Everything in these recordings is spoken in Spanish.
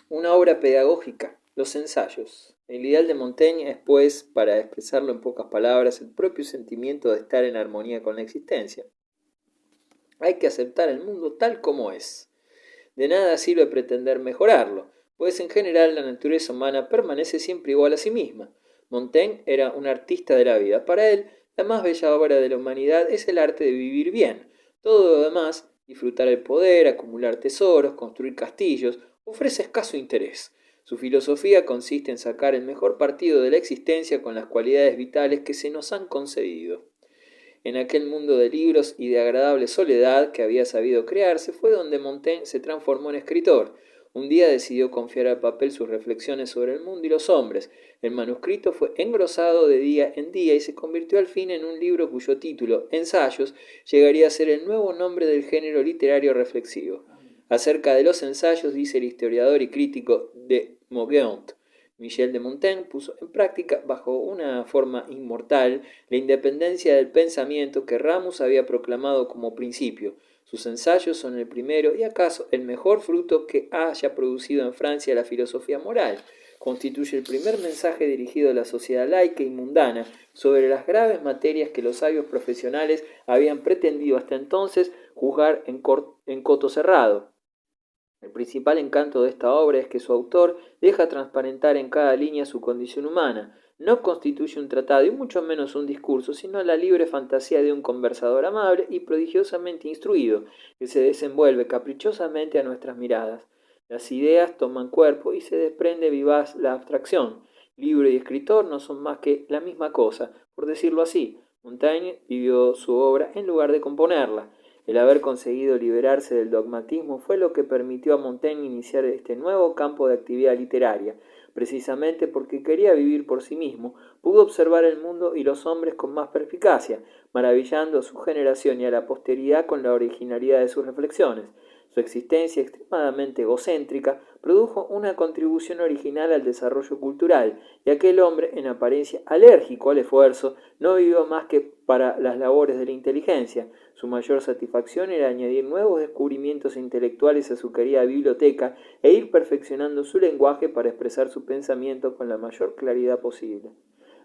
Una obra pedagógica, los ensayos. El ideal de Montaigne es, pues, para expresarlo en pocas palabras, el propio sentimiento de estar en armonía con la existencia. Hay que aceptar el mundo tal como es. De nada sirve pretender mejorarlo, pues en general la naturaleza humana permanece siempre igual a sí misma. Montaigne era un artista de la vida. Para él, la más bella obra de la humanidad es el arte de vivir bien. Todo lo demás, disfrutar el poder, acumular tesoros, construir castillos, ofrece escaso interés. Su filosofía consiste en sacar el mejor partido de la existencia con las cualidades vitales que se nos han concedido. En aquel mundo de libros y de agradable soledad que había sabido crearse fue donde Montaigne se transformó en escritor. Un día decidió confiar al papel sus reflexiones sobre el mundo y los hombres. El manuscrito fue engrosado de día en día y se convirtió al fin en un libro cuyo título, Ensayos, llegaría a ser el nuevo nombre del género literario reflexivo. Acerca de los ensayos dice el historiador y crítico de Maugeant: Michel de Montaigne puso en práctica, bajo una forma inmortal, la independencia del pensamiento que Ramus había proclamado como principio. Sus ensayos son el primero y acaso el mejor fruto que haya producido en Francia la filosofía moral. Constituye el primer mensaje dirigido a la sociedad laica y mundana sobre las graves materias que los sabios profesionales habían pretendido hasta entonces juzgar en coto cerrado. El principal encanto de esta obra es que su autor deja transparentar en cada línea su condición humana. No constituye un tratado y mucho menos un discurso, sino la libre fantasía de un conversador amable y prodigiosamente instruido, que se desenvuelve caprichosamente a nuestras miradas. Las ideas toman cuerpo y se desprende vivaz la abstracción. Libro y escritor no son más que la misma cosa, por decirlo así. Montaigne vivió su obra en lugar de componerla. El haber conseguido liberarse del dogmatismo fue lo que permitió a Montaigne iniciar este nuevo campo de actividad literaria. Precisamente porque quería vivir por sí mismo, pudo observar el mundo y los hombres con más perspicacia, maravillando a su generación y a la posteridad con la originalidad de sus reflexiones. Su existencia extremadamente egocéntrica produjo una contribución original al desarrollo cultural, y aquel hombre, en apariencia alérgico al esfuerzo, no vivió más que para las labores de la inteligencia. Su mayor satisfacción era añadir nuevos descubrimientos intelectuales a su querida biblioteca e ir perfeccionando su lenguaje para expresar su pensamiento con la mayor claridad posible.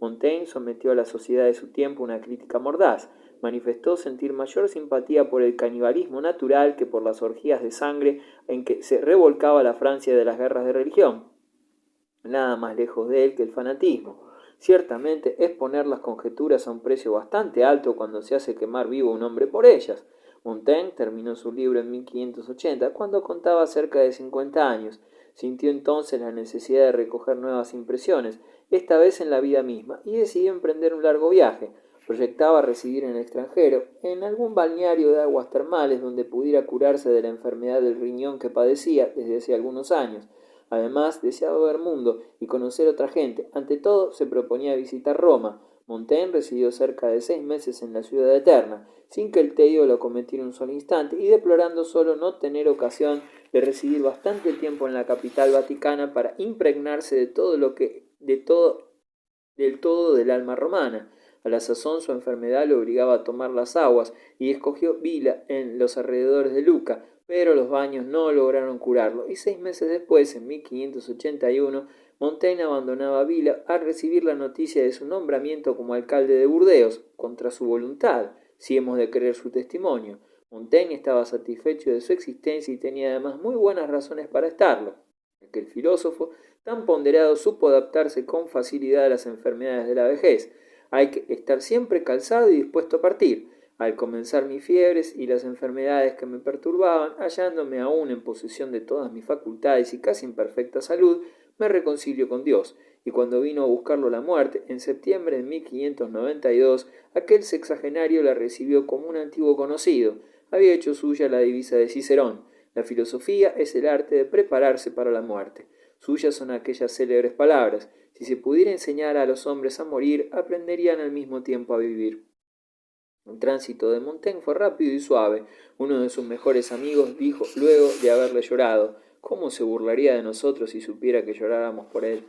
Montaigne sometió a la sociedad de su tiempo una crítica mordaz. Manifestó sentir mayor simpatía por el canibalismo natural que por las orgías de sangre en que se revolcaba la Francia de las guerras de religión. Nada más lejos de él que el fanatismo. Ciertamente es poner las conjeturas a un precio bastante alto cuando se hace quemar vivo un hombre por ellas. Montaigne terminó su libro en 1580, cuando contaba cerca de 50 años. Sintió entonces la necesidad de recoger nuevas impresiones, esta vez en la vida misma, y decidió emprender un largo viaje. Proyectaba residir en el extranjero, en algún balneario de aguas termales donde pudiera curarse de la enfermedad del riñón que padecía desde hace algunos años. Además, deseaba ver mundo y conocer otra gente. Ante todo, se proponía visitar Roma. Montaigne residió cerca de 6 meses en la ciudad eterna, sin que el tedio lo cometiera un solo instante, y deplorando solo no tener ocasión de residir bastante tiempo en la capital vaticana para impregnarse del todo del alma romana. A la sazón su enfermedad lo obligaba a tomar las aguas, y escogió Vila en los alrededores de Lucca, pero los baños no lograron curarlo, y 6 meses después, en 1581, Montaigne abandonaba Vila al recibir la noticia de su nombramiento como alcalde de Burdeos, contra su voluntad, si hemos de creer su testimonio. Montaigne estaba satisfecho de su existencia y tenía además muy buenas razones para estarlo. Aquel filósofo tan ponderado supo adaptarse con facilidad a las enfermedades de la vejez. Hay que estar siempre calzado y dispuesto a partir. Al comenzar mis fiebres y las enfermedades que me perturbaban, hallándome aún en posesión de todas mis facultades y casi en perfecta salud, me reconcilio con Dios. Y cuando vino a buscarlo la muerte, en septiembre de 1592, aquel sexagenario la recibió como un antiguo conocido. Había hecho suya la divisa de Cicerón: la filosofía es el arte de prepararse para la muerte. Suyas son aquellas célebres palabras: si se pudiera enseñar a los hombres a morir, aprenderían al mismo tiempo a vivir. El tránsito de Montaigne fue rápido y suave. Uno de sus mejores amigos dijo, luego de haberle llorado: ¿cómo se burlaría de nosotros si supiera que lloráramos por él?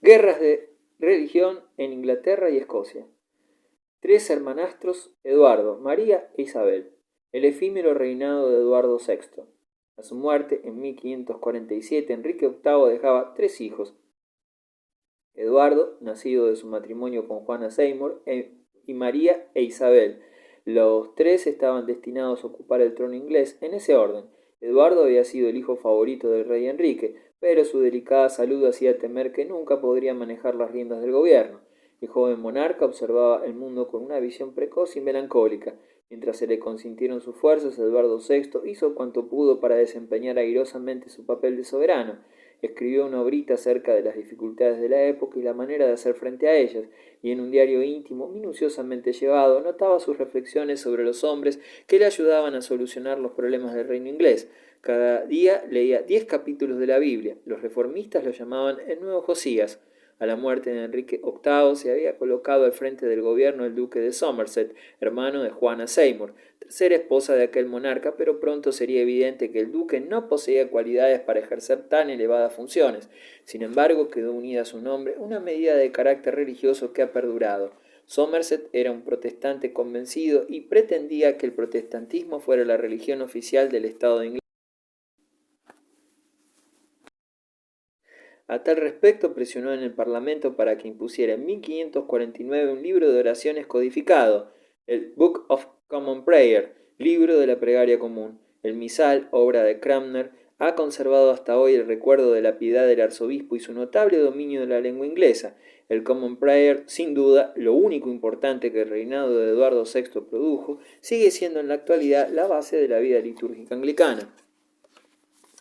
Guerras de religión en Inglaterra y Escocia. tres hermanastros, Eduardo, María e Isabel. El efímero reinado de Eduardo VI. A su muerte, en 1547, Enrique VIII dejaba tres hijos. Eduardo, nacido de su matrimonio con Juana Seymour, y María e Isabel. Los tres estaban destinados a ocupar el trono inglés en ese orden. Eduardo había sido el hijo favorito del rey Enrique, pero su delicada salud hacía temer que nunca podría manejar las riendas del gobierno. El joven monarca observaba el mundo con una visión precoz y melancólica. Mientras se le consintieron sus fuerzas, Eduardo VI hizo cuanto pudo para desempeñar airosamente su papel de soberano. Escribió una obrita acerca de las dificultades de la época y la manera de hacer frente a ellas, y en un diario íntimo, minuciosamente llevado, notaba sus reflexiones sobre los hombres que le ayudaban a solucionar los problemas del reino inglés. Cada día leía 10 capítulos de la Biblia. Los reformistas lo llamaban el nuevo Josías. A la muerte de Enrique VIII se había colocado al frente del gobierno el duque de Somerset, hermano de Juana Seymour, tercera esposa de aquel monarca, pero pronto sería evidente que el duque no poseía cualidades para ejercer tan elevadas funciones. Sin embargo, quedó unida a su nombre una medida de carácter religioso que ha perdurado. Somerset era un protestante convencido y pretendía que el protestantismo fuera la religión oficial del Estado de Inglaterra. A tal respecto presionó en el Parlamento para que impusiera en 1549 un libro de oraciones codificado, el Book of Common Prayer, libro de la plegaria común. El misal, obra de Cranmer, ha conservado hasta hoy el recuerdo de la piedad del arzobispo y su notable dominio de la lengua inglesa. El Common Prayer, sin duda, lo único importante que el reinado de Eduardo VI produjo, sigue siendo en la actualidad la base de la vida litúrgica anglicana.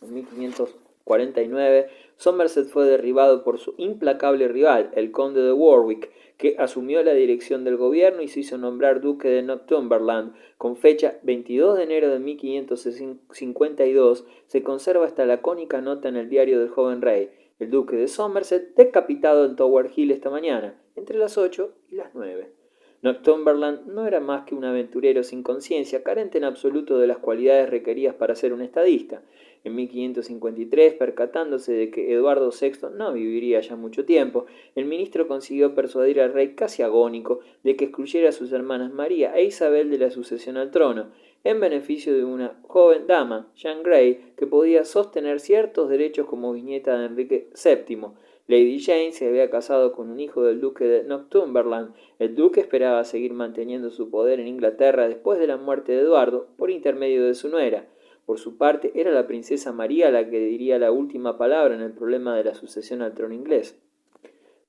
En 1549, Somerset fue derribado por su implacable rival, el conde de Warwick, que asumió la dirección del gobierno y se hizo nombrar duque de Northumberland. Con fecha 22 de enero de 1552, se conserva esta lacónica nota en el diario del joven rey: el duque de Somerset decapitado en Tower Hill esta mañana, entre las 8 y las 9. Northumberland no era más que un aventurero sin conciencia, carente en absoluto de las cualidades requeridas para ser un estadista. En 1553, percatándose de que Eduardo VI no viviría ya mucho tiempo, el ministro consiguió persuadir al rey casi agónico de que excluyera a sus hermanas María e Isabel de la sucesión al trono, en beneficio de una joven dama, Jean Grey, que podía sostener ciertos derechos como bisnieta de Enrique VII. Lady Jane se había casado con un hijo del duque de Northumberland. El duque esperaba seguir manteniendo su poder en Inglaterra después de la muerte de Eduardo por intermedio de su nuera. Por su parte, era la princesa María la que diría la última palabra en el problema de la sucesión al trono inglés.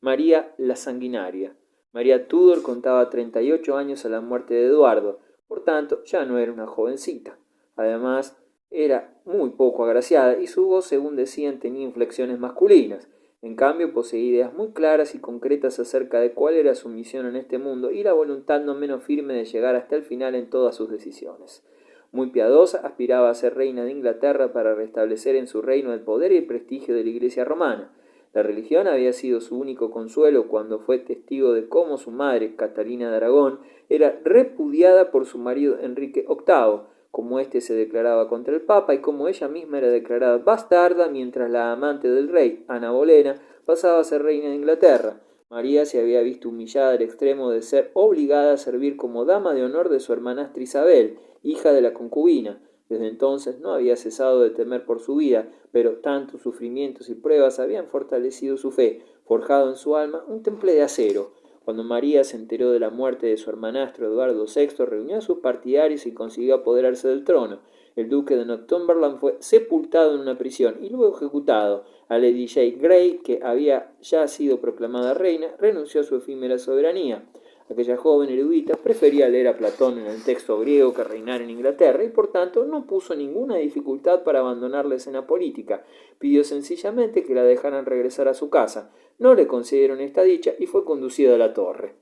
María la Sanguinaria. María Tudor contaba 38 años a la muerte de Eduardo, por tanto ya no era una jovencita. Además, era muy poco agraciada y su voz, según decían, tenía inflexiones masculinas. En cambio, poseía ideas muy claras y concretas acerca de cuál era su misión en este mundo y la voluntad no menos firme de llegar hasta el final en todas sus decisiones. Muy piadosa, aspiraba a ser reina de Inglaterra para restablecer en su reino el poder y el prestigio de la Iglesia romana. La religión había sido su único consuelo cuando fue testigo de cómo su madre, Catalina de Aragón, era repudiada por su marido Enrique VIII, cómo éste se declaraba contra el Papa y cómo ella misma era declarada bastarda mientras la amante del rey, Ana Bolena, pasaba a ser reina de Inglaterra. María se había visto humillada al extremo de ser obligada a servir como dama de honor de su hermanastra Isabel, hija de la concubina. Desde entonces no había cesado de temer por su vida, pero tantos sufrimientos y pruebas habían fortalecido su fe, forjado en su alma un temple de acero. Cuando María se enteró de la muerte de su hermanastro Eduardo VI, reunió a sus partidarios y consiguió apoderarse del trono. El duque de Northumberland fue sepultado en una prisión y luego ejecutado. A Lady Jane Grey, que había ya sido proclamada reina, renunció a su efímera soberanía. Aquella joven erudita prefería leer a Platón en el texto griego que reinar en Inglaterra y por tanto no puso ninguna dificultad para abandonar la escena política. Pidió sencillamente que la dejaran regresar a su casa. No le concedieron esta dicha y fue conducida a la torre.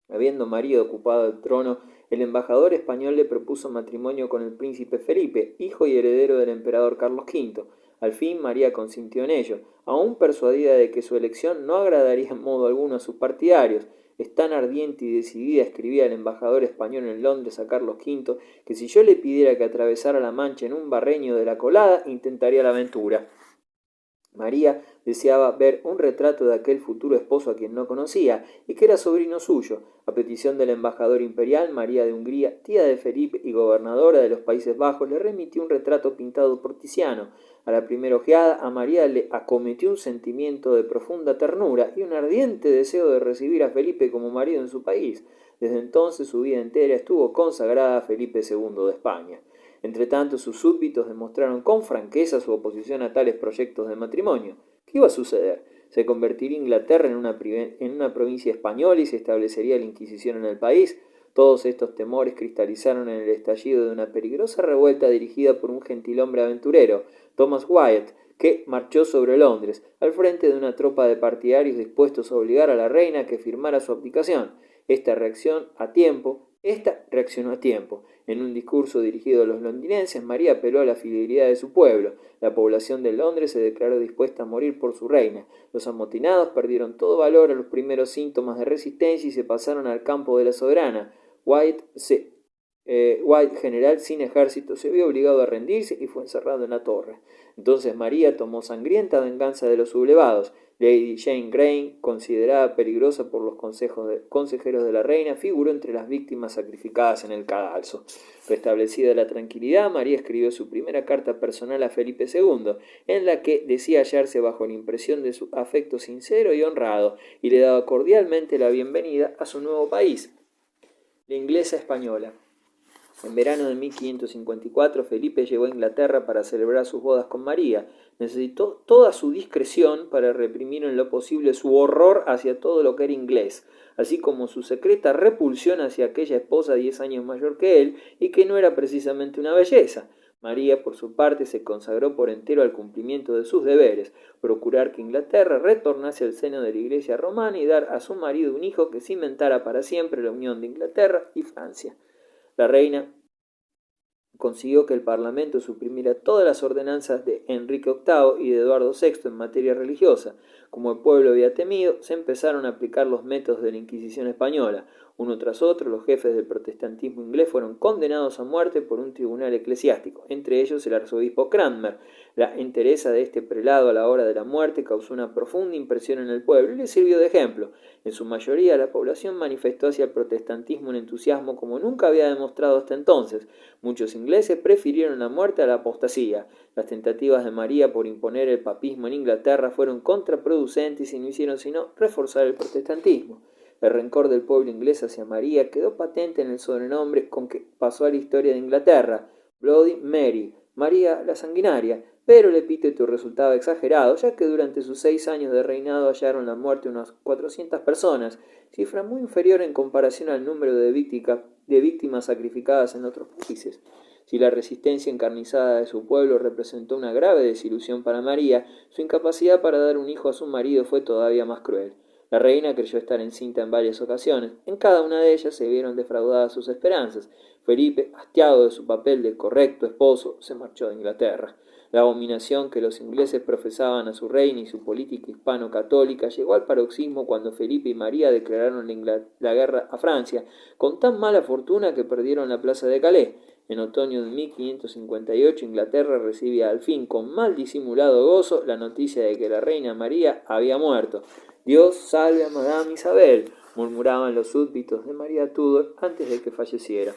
Habiendo María ocupado el trono, el embajador español le propuso matrimonio con el príncipe Felipe, hijo y heredero del emperador Carlos V. Al fin María consintió en ello, aún persuadida de que su elección no agradaría en modo alguno a sus partidarios. Es tan ardiente y decidida, escribía el embajador español en Londres a Carlos V, que si yo le pidiera que atravesara la Mancha en un barreño de la Colada, intentaría la aventura. María deseaba ver un retrato de aquel futuro esposo a quien no conocía y que era sobrino suyo. A petición del embajador imperial, María de Hungría, tía de Felipe y gobernadora de los Países Bajos, le remitió un retrato pintado por Tiziano. A la primera ojeada, a María le acometió un sentimiento de profunda ternura y un ardiente deseo de recibir a Felipe como marido en su país. Desde entonces su vida entera estuvo consagrada a Felipe II de España. Entretanto, sus súbditos demostraron con franqueza su oposición a tales proyectos de matrimonio. ¿Qué iba a suceder? Se convertiría Inglaterra en una provincia española y se establecería la Inquisición en el país. Todos estos temores cristalizaron en el estallido de una peligrosa revuelta dirigida por un gentilhombre aventurero, Thomas Wyatt, que marchó sobre Londres, al frente de una tropa de partidarios dispuestos a obligar a la reina a que firmara su abdicación. Esta reaccionó a tiempo. En un discurso dirigido a los londinenses, María apeló a la fidelidad de su pueblo. La población de Londres se declaró dispuesta a morir por su reina. Los amotinados perdieron todo valor a los primeros síntomas de resistencia y se pasaron al campo de la soberana. White, general sin ejército, se vio obligado a rendirse y fue encerrado en la torre. Entonces María tomó sangrienta venganza de los sublevados. Lady Jane Grey, considerada peligrosa por los consejeros de la reina, figuró entre las víctimas sacrificadas en el cadalso. Restablecida la tranquilidad, María escribió su primera carta personal a Felipe II, en la que decía hallarse bajo la impresión de su afecto sincero y honrado, y le daba cordialmente la bienvenida a su nuevo país. La inglesa española. En verano de 1554, Felipe llegó a Inglaterra para celebrar sus bodas con María. Necesitó toda su discreción para reprimir en lo posible su horror hacia todo lo que era inglés, así como su secreta repulsión hacia aquella esposa 10 años mayor que él y que no era precisamente una belleza. María, por su parte, se consagró por entero al cumplimiento de sus deberes, procurar que Inglaterra retornase al seno de la Iglesia romana y dar a su marido un hijo que cimentara para siempre la unión de Inglaterra y Francia. La reina consiguió que el Parlamento suprimiera todas las ordenanzas de Enrique VIII y de Eduardo VI en materia religiosa. Como el pueblo había temido, se empezaron a aplicar los métodos de la Inquisición española. Uno tras otro, los jefes del protestantismo inglés fueron condenados a muerte por un tribunal eclesiástico, entre ellos el arzobispo Cranmer. La entereza de este prelado a la hora de la muerte causó una profunda impresión en el pueblo y le sirvió de ejemplo. En su mayoría, la población manifestó hacia el protestantismo un entusiasmo como nunca había demostrado hasta entonces. Muchos ingleses prefirieron la muerte a la apostasía. Las tentativas de María por imponer el papismo en Inglaterra fueron contraproducentes y no hicieron sino reforzar el protestantismo. El rencor del pueblo inglés hacia María quedó patente en el sobrenombre con que pasó a la historia de Inglaterra, Bloody Mary, María la Sanguinaria, pero el epíteto resultaba exagerado, ya que durante sus 6 años de reinado hallaron la muerte unas 400 personas, cifra muy inferior en comparación al número de víctimas sacrificadas en otros países. Si la resistencia encarnizada de su pueblo representó una grave desilusión para María, su incapacidad para dar un hijo a su marido fue todavía más cruel. La reina creyó estar encinta en varias ocasiones. En cada una de ellas se vieron defraudadas sus esperanzas. Felipe, hastiado de su papel de correcto esposo, se marchó de Inglaterra. La abominación que los ingleses profesaban a su reina y su política hispano-católica llegó al paroxismo cuando Felipe y María declararon la guerra a Francia, con tan mala fortuna que perdieron la plaza de Calais. En otoño de 1558, Inglaterra recibía al fin con mal disimulado gozo la noticia de que la reina María había muerto. «Dios salve a Madame Isabel», murmuraban los súbditos de María Tudor antes de que falleciera.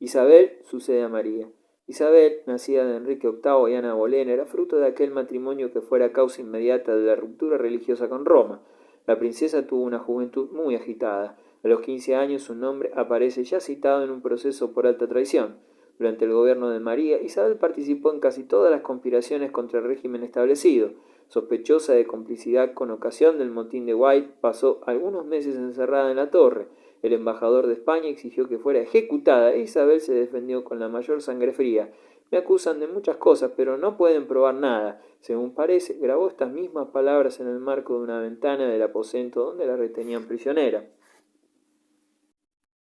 Isabel sucede a María. Isabel, nacida de Enrique VIII y Ana Bolena, era fruto de aquel matrimonio que fuera causa inmediata de la ruptura religiosa con Roma. La princesa tuvo una juventud muy agitada. A los 15 años su nombre aparece ya citado en un proceso por alta traición. Durante el gobierno de María, Isabel participó en casi todas las conspiraciones contra el régimen establecido. Sospechosa de complicidad con ocasión del motín de White, pasó algunos meses encerrada en la torre. El embajador de España exigió que fuera ejecutada e Isabel se defendió con la mayor sangre fría. «Me acusan de muchas cosas, pero no pueden probar nada». Según parece, grabó estas mismas palabras en el marco de una ventana del aposento donde la retenían prisionera.